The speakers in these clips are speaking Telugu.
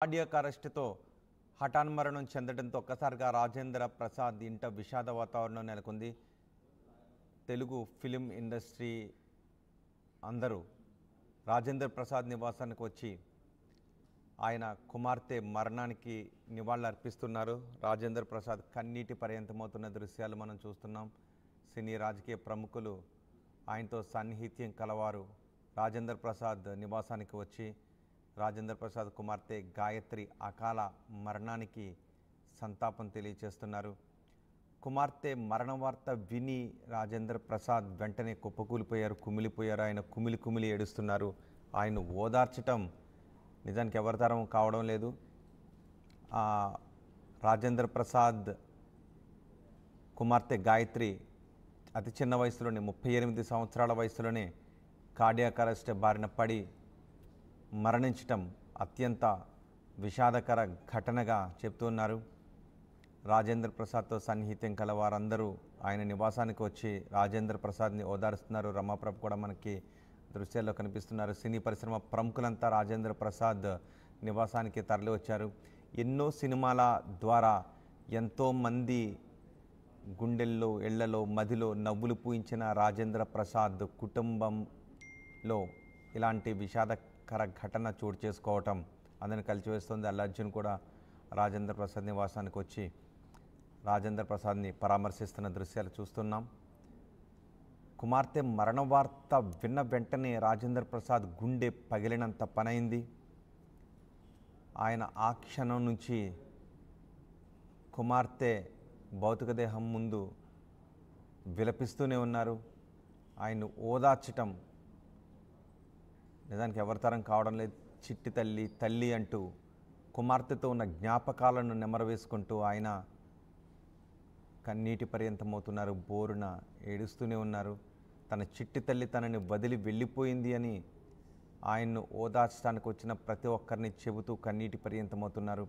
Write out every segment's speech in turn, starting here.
కార్డియాక్ అరెస్ట్తో హఠాన్మరణం చెందడంతో ఒక్కసారిగా రాజేంద్ర ప్రసాద్ ఇంట విషాద వాతావరణం నెలకొంది. తెలుగు ఫిలిం ఇండస్ట్రీ అందరూ రాజేంద్ర ప్రసాద్ నివాసానికి వచ్చి ఆయన కుమార్తె మరణానికి నివాళులర్పిస్తున్నారు. రాజేంద్ర ప్రసాద్ కన్నీటి పర్యంతమవుతున్న దృశ్యాలు మనం చూస్తున్నాం. సినీ రాజకీయ ప్రముఖులు ఆయనతో సన్నిహిత్యం కలవారు రాజేంద్ర ప్రసాద్ నివాసానికి వచ్చి రాజేంద్ర ప్రసాద్ కుమార్తె గాయత్రి అకాల మరణానికి సంతాపం తెలియచేస్తున్నారు. కుమార్తె మరణ వార్త విని రాజేంద్ర ప్రసాద్ వెంటనే కుప్పకూలిపోయారు, కుమిలిపోయారు. ఆయన కుమిలి ఏడుస్తున్నారు. ఆయన ఓదార్చటం నిజానికి ఎవరితరం కావడం లేదు. రాజేంద్ర ప్రసాద్ కుమార్తె గాయత్రి అతి చిన్న వయసులోనే 38 సంవత్సరాల వయసులోనే కార్డియాక్ అరెస్ట్ బారిన పడి మరణించటం అత్యంత విషాదకర ఘటనగా చెప్తున్నారు. రాజేంద్ర ప్రసాద్తో సన్నిహిత్యం కల వారందరూ ఆయన నివాసానికి వచ్చి రాజేంద్ర ప్రసాద్ని ఓదారుస్తున్నారు. రమాప్రభు కూడా మనకి దృశ్యాల్లో కనిపిస్తున్నారు. సినీ పరిశ్రమ ప్రముఖులంతా రాజేంద్ర ప్రసాద్ నివాసానికి తరలి వచ్చారు. ఎన్నో సినిమాల ద్వారా ఎంతోమంది గుండెల్లో ఇళ్లలో మదిలో నవ్వులు పూయించిన రాజేంద్ర ప్రసాద్ కుటుంబంలో ఇలాంటి విషాదకర ఘటన చోటు చేసుకోవటం అందరిని కలిసివేస్తుంది. అల్లు అర్జున్ కూడా రాజేంద్ర ప్రసాద్ నివాసానికి వచ్చి రాజేంద్ర ప్రసాద్ని పరామర్శిస్తున్న దృశ్యాలు చూస్తున్నాం. కుమార్తె మరణ వార్త విన్న వెంటనే రాజేంద్ర ప్రసాద్ గుండె పగిలినంత పనైంది. ఆయన ఆ క్షణం నుంచి కుమార్తె భౌతిక దేహం ముందు విలపిస్తూనే ఉన్నారు. ఆయన్ను ఓదార్చటం నిజానికి ఎవరితరం కావడం లేదు. చిట్టి తల్లి తల్లి అంటూ కుమార్తెతో ఉన్న జ్ఞాపకాలను నెమరవేసుకుంటూ ఆయన కన్నీటి పర్యంతమవుతున్నారు. బోరున ఏడుస్తూనే ఉన్నారు. తన చిట్టి తల్లి తనని వదిలి వెళ్ళిపోయింది అని ఆయన్ను ఓదార్చడానికి వచ్చిన ప్రతి ఒక్కరిని చెబుతూ కన్నీటి పర్యంతమవుతున్నారు.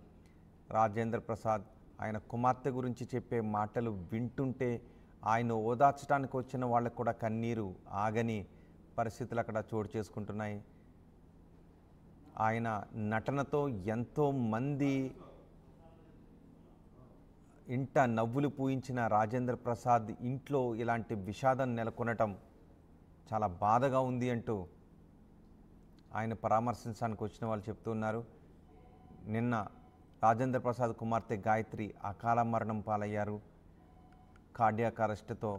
రాజేంద్ర ప్రసాద్ ఆయన కుమార్తె గురించి చెప్పే మాటలు వింటుంటే ఆయన ఓదార్చడానికి వచ్చిన వాళ్ళకు కూడా కన్నీరు ఆగని పరిస్థితులు అక్కడ చోటు చేసుకుంటున్నాయి. ఆయన నటనతో ఎంతోమంది ఇంట నవ్వులు పూయించిన రాజేంద్ర ప్రసాద్ ఇంట్లో ఇలాంటి విషాదం నెలకొనటం చాలా బాధగా ఉంది అంటూ ఆయన పరామర్శించడానికి వచ్చిన వాళ్ళు చెప్తున్నారు. నిన్న రాజేంద్ర ప్రసాద్ కుమార్తె గాయత్రి అకాల మరణం పాలయ్యారు. కార్డియాక్ అరెస్ట్తో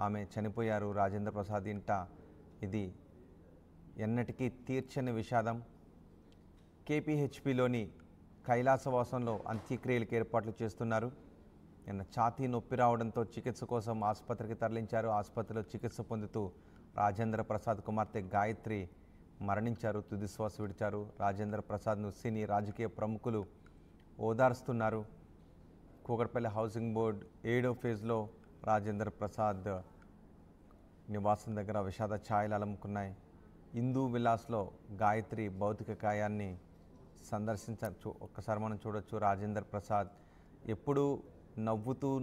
ఆమె చనిపోయారు. రాజేంద్ర ప్రసాద్ ఇంట ఇది ఎన్నటికీ తీర్చని విషాదం. కేపీహెచ్పిలోని కైలాసవాసంలో అంత్యక్రియలకు ఏర్పాట్లు చేస్తున్నారు. నిన్న ఛాతీ నొప్పి రావడంతో చికిత్స కోసం ఆసుపత్రికి తరలించారు. ఆసుపత్రిలో చికిత్స పొందుతూ రాజేంద్ర ప్రసాద్ కుమార్తె గాయత్రి మరణించారు, తుదిశ్వాస విడిచారు. రాజేంద్ర ప్రసాద్ను సినీ రాజకీయ ప్రముఖులు ఓదార్స్తున్నారు. కూకట్పల్లి హౌసింగ్ బోర్డ్ 7వ ఫేజ్లో రాజేంద్ర ప్రసాద్ నివాసం దగ్గర విషాద ఛాయలు అలముకున్నాయి. హిందూ విలాస్లో గాయత్రి భౌతిక కాయాన్ని సందర్శించవచ్చు. ఒక్కసారి మనం చూడొచ్చు. రాజేంద్ర ప్రసాద్ ఎప్పుడూ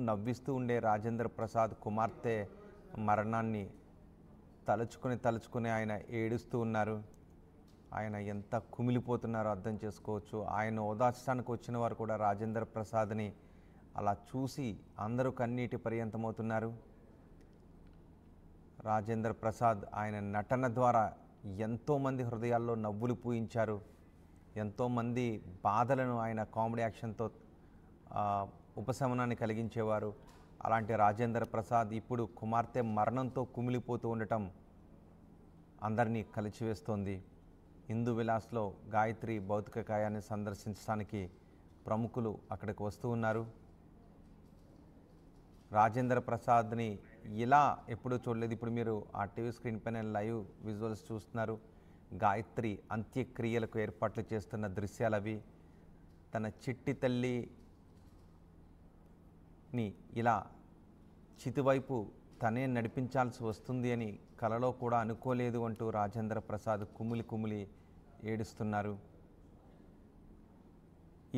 నవ్విస్తూ ఉండే రాజేంద్ర ప్రసాద్ కుమార్తె మరణాన్ని తలుచుకుని ఆయన ఏడుస్తూ ఉన్నారు. ఆయన ఎంత కుమిలిపోతున్నారో అర్థం చేసుకోవచ్చు. ఆయన ఓదార్చడానికి వచ్చిన వారు కూడా రాజేంద్ర ప్రసాద్ని అలా చూసి అందరూ కన్నీటి పర్యంతమవుతున్నారు. రాజేంద్ర ప్రసాద్ ఆయన నటన ద్వారా ఎంతోమంది హృదయాల్లో నవ్వులు పూయించారు. ఎంతోమంది బాధలను ఆయన కామెడీ యాక్షన్తో ఉపశమనాన్ని కలిగించేవారు. అలాంటి రాజేంద్ర ప్రసాద్ ఇప్పుడు కుమార్తె మరణంతో కుమిలిపోతూ ఉండటం అందరినీ కలిచివేస్తోంది. హిందూ విలాస్లో గాయత్రి భౌతిక కాయాన్ని సందర్శించడానికి ప్రముఖులు అక్కడికి వస్తూ ఉన్నారు. రాజేంద్ర ప్రసాద్ని ఇలా ఎప్పుడూ చూడలేదు. ఇప్పుడు మీరు ఆ టీవీ స్క్రీన్ పైన లైవ్ విజువల్స్ చూస్తున్నారు. గాయత్రి అంత్యక్రియలకు ఏర్పాట్లు చేస్తున్న దృశ్యాలు అవి. తన చిట్టి తల్లిని ఇలా చితివైపు తనే నడిపించాల్సి వస్తుంది అని కలలో కూడా అనుకోలేదు అంటూ రాజేంద్ర ప్రసాద్ కుమిలి ఏడుస్తున్నారు.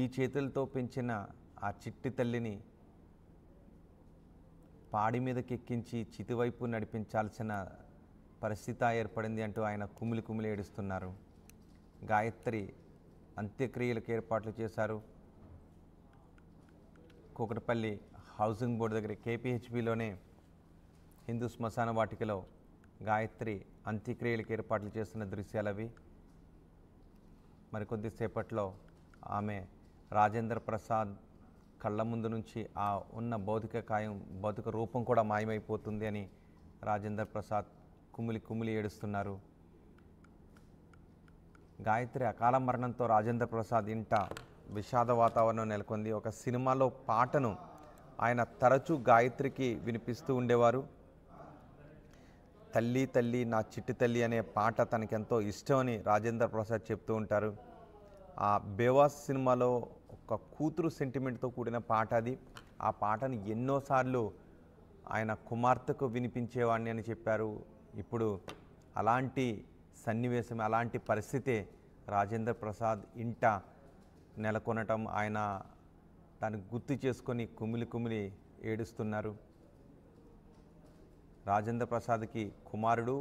ఈ చేతులతో పెంచిన ఆ చిట్టి తల్లిని పాడి మీదకెక్కించి చితివైపు నడిపించాల్సిన పరిస్థితి ఏర్పడింది అంటూ ఆయన కుమిలి ఏడుస్తున్నారు. గాయత్రి అంత్యక్రియలకు ఏర్పాట్లు చేశారు. కూకట్పల్లి హౌసింగ్ బోర్డు దగ్గర కేపీహెచ్బిలోనే హిందూ శ్మశాన వాటికలో గాయత్రి అంత్యక్రియలకు ఏర్పాట్లు చేస్తున్న దృశ్యాలు అవి. మరికొద్దిసేపట్లో ఆమె రాజేంద్ర ప్రసాద్ కళ్ళ ముందు నుంచి ఆ ఉన్న భౌతిక రూపం కూడా మాయమైపోతుంది అని రాజేంద్ర ప్రసాద్ కుమిలి ఏడుస్తున్నారు. గాయత్రి అకాల మరణంతో రాజేంద్ర ప్రసాద్ ఇంట విషాద వాతావరణం నెలకొంది. ఒక సినిమాలో పాటను ఆయన తరచూ గాయత్రికి వినిపిస్తూ ఉండేవారు. తల్లి తల్లి నా చిట్టి తల్లి అనే పాట తనకెంతో ఇష్టమని రాజేంద్ర ప్రసాద్ చెప్తూ ఉంటారు. ఆ బేవాస్ సినిమాలో ఒక కూతురు సెంటిమెంట్తో కూడిన పాట అది. ఆ పాటను ఎన్నోసార్లు ఆయన కుమార్తెకు వినిపించేవాడిని అని చెప్పారు. ఇప్పుడు అలాంటి సన్నివేశం, అలాంటి పరిస్థితే రాజేంద్ర ప్రసాద్ ఇంట నెలకొనటం, ఆయన దాన్ని గుర్తు చేసుకొని కుమిలి ఏడుస్తున్నారు. రాజేంద్ర ప్రసాద్కి కుమారుడు,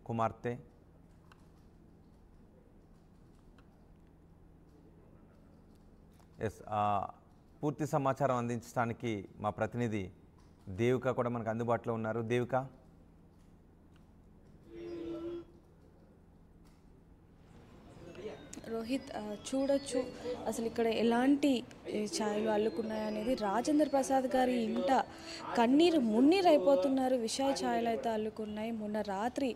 కుమార్తె. పూర్తి సమాచారం అందించడానికి మా ప్రతినిధి దేవిక కూడా మనకు అందుబాటులో ఉన్నారు. దేవిక, రోహిత్, చూడొచ్చు అసలు ఇక్కడ ఎలాంటి ఛాయలు అల్లుకున్నాయనేది. రాజేంద్ర ప్రసాద్ గారి ఇంట కన్నీరు మున్నీరు అయిపోతున్నారు. విషయ ఛాయలు అయితే అల్లుకున్నాయి. మొన్న రాత్రి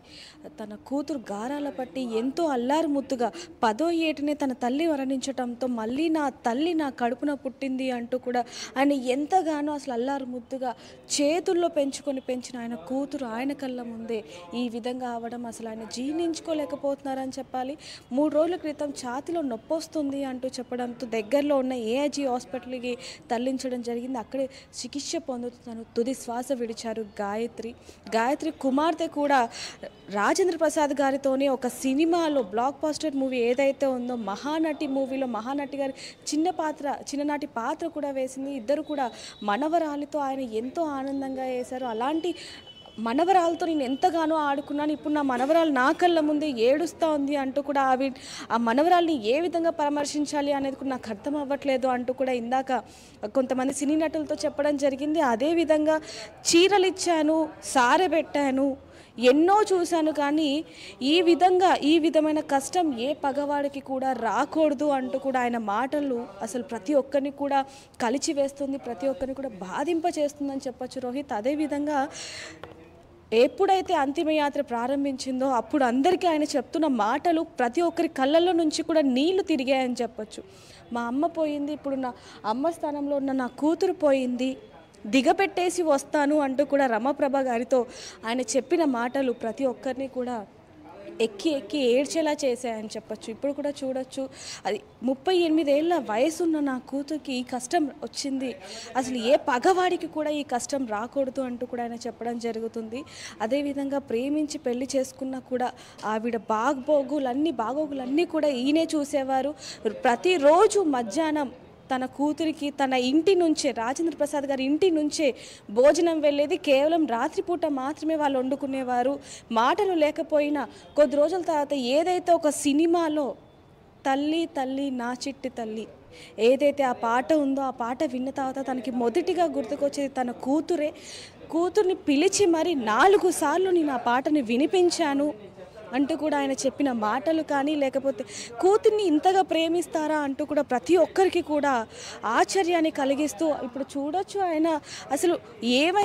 తన కూతురు గారాల పట్టి ఎంతో అల్లారు ముద్దుగా 10వ ఏటనే తన తల్లి మరణించడంతో మళ్ళీ నా తల్లి నా కడుపున పుట్టింది అంటూ కూడా ఆయన ఎంతగానో అసలు అల్లారు ముద్దుగా చేతుల్లో పెంచిన ఆయన కూతురు ఆయన కళ్ళ ముందే ఈ విధంగా అవ్వడం అసలు ఆయన జీర్ణించుకోలేకపోతున్నారని చెప్పాలి. 3 రోజుల క్రితం ఛాతిలో నొప్పి వస్తుంది అంటూ చెప్పడంతో దగ్గరలో ఉన్న ఏఐజీ హాస్పిటల్కి తరలించడం జరిగింది. అక్కడే చికిత్స పొందుతున్నాను. తుది శ్వాస విడిచారు గాయత్రి కుమార్తె కూడా రాజేంద్ర ప్రసాద్ గారితోనే ఒక సినిమాలో బ్లాక్ బస్టర్ మూవీ ఏదైతే ఉందో మహానటి మూవీలో మహానటి గారి చిన్ననాటి పాత్ర కూడా వేసింది. ఇద్దరు కూడా మనవరాలితో ఆయన ఎంతో ఆనందంగా వేశారు. అలాంటి మనవరాలతో నేను ఎంతగానో ఆడుకున్నాను. ఇప్పుడు నా మనవరాలు నా కళ్ళ ముందే ఏడుస్తూ ఉంది అంటూ కూడా ఆ మనవరాల్ని ఏ విధంగా పరామర్శించాలి అనేది కూడా నాకు అర్థం అవ్వట్లేదు అంటూ కూడా ఇందాక కొంతమంది సినీ నటులతో చెప్పడం జరిగింది. అదేవిధంగా చీరలు ఇచ్చాను, సారె పెట్టాను, ఎన్నో చూశాను, కానీ ఈ విధమైన కష్టం ఏ పగవాడికి కూడా రాకూడదు అంటూ కూడా ఆయన మాటలు అసలు ప్రతి ఒక్కరిని కూడా కలిచివేస్తుంది, ప్రతి ఒక్కరిని కూడా బాధింపచేస్తుందని చెప్పొచ్చు రోహిత్. అదేవిధంగా ఎప్పుడైతే అంతిమయాత్ర ప్రారంభించిందో అప్పుడు అందరికీ ఆయన చెప్తున్న మాటలు ప్రతి ఒక్కరి కళ్ళల్లో నుంచి కూడా నీళ్లు తిరిగాయని చెప్పొచ్చు. మా అమ్మ పోయింది, ఇప్పుడు నా అమ్మ స్థానంలో ఉన్న నా కూతురు పోయింది, దిగపెట్టేసి వస్తాను అంటూ కూడా రమాప్రభ గారితో ఆయన చెప్పిన మాటలు ప్రతి ఒక్కరిని కూడా ఎక్కి ఏడ్చేలా చేశాయని చెప్పచ్చు. ఇప్పుడు కూడా చూడొచ్చు, అది 38 ఏళ్ళ వయసున్న నా కూతురికి ఈ కష్టం వచ్చింది, అసలు ఏ పగవాడికి కూడా ఈ కష్టం రాకూడదు అంటూ కూడా ఆయన చెప్పడం జరుగుతుంది. అదేవిధంగా ప్రేమించి పెళ్లి చేసుకున్నా కూడా ఆవిడ బాగోగులన్నీ కూడా ఈయనే చూసేవారు. ప్రతిరోజు మధ్యాహ్నం తన కూతురికి తన ఇంటి నుంచే, రాజేంద్ర ప్రసాద్ గారి ఇంటి నుంచే భోజనం వెళ్ళేది. కేవలం రాత్రిపూట మాత్రమే వాళ్ళు వండుకునేవారు. మాటలు లేకపోయినా కొద్ది రోజుల తర్వాత ఏదైతే ఒక సినిమాలో తల్లి తల్లి నా చిట్టి తల్లి ఏదైతే ఆ పాట ఉందో ఆ పాట విన్న తర్వాత తనకి మొదటిగా గుర్తుకొచ్చేది తన కూతుర్ని పిలిచి మరి 4 సార్లు నేను ఆ పాటని వినిపించాను అంటూ కూడా ఆయన చెప్పిన మాటలు కానీ, లేకపోతే కూతుర్ని ఇంతగా ప్రేమిస్తారా అంటూ కూడా ప్రతి ఒక్కరికి కూడా ఆశ్చర్యాన్ని కలిగిస్తూ ఇప్పుడు చూడొచ్చు ఆయన అసలు ఏమైనా